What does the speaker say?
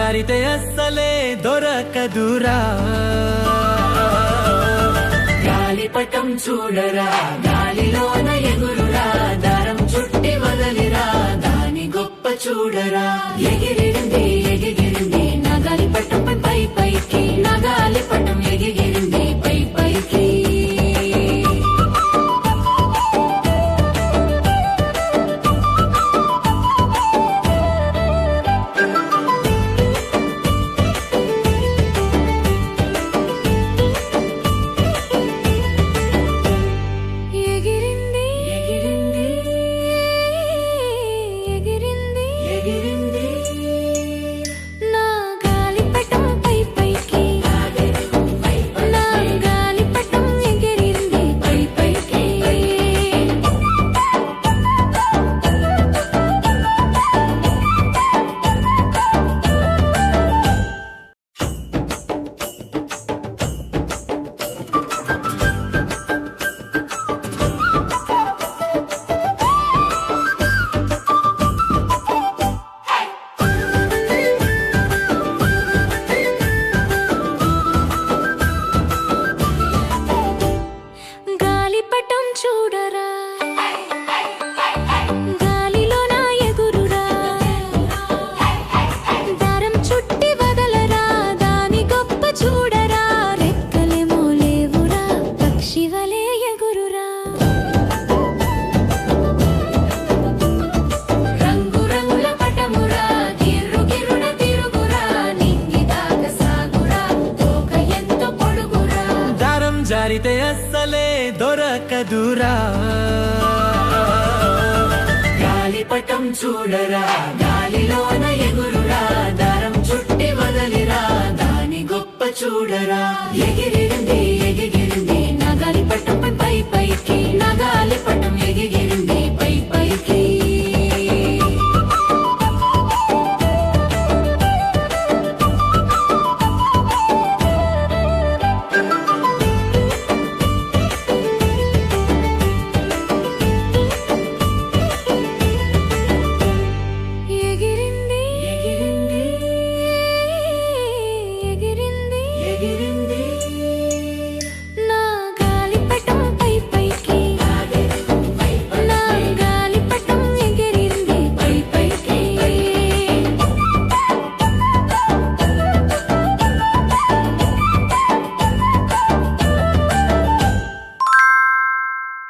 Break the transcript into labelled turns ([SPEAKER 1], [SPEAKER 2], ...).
[SPEAKER 1] జారితే అస్సలే దొరకదురా
[SPEAKER 2] గాలిపటం చూడరా గాలిలోన ఎగురురా దారం చుట్టి వదలిరా దాని గొప్ప చూడరా ఎగిరింది ఎగిరింది నా గాలిపటం పై పైకి నా గాలిపటం ఎగిరింది పై పైకి
[SPEAKER 1] జారితే అస్సలే దొరకదురా
[SPEAKER 2] గాలిపటం చూడరా గాలిలోన ఎగురురా దారం చుట్టి వదలిరా దాని గొప్ప చూడరా ఎగిరింది ఎగిరింది నా గాలిపటం పై పైకి నా గాలిపటం ఎగిరింది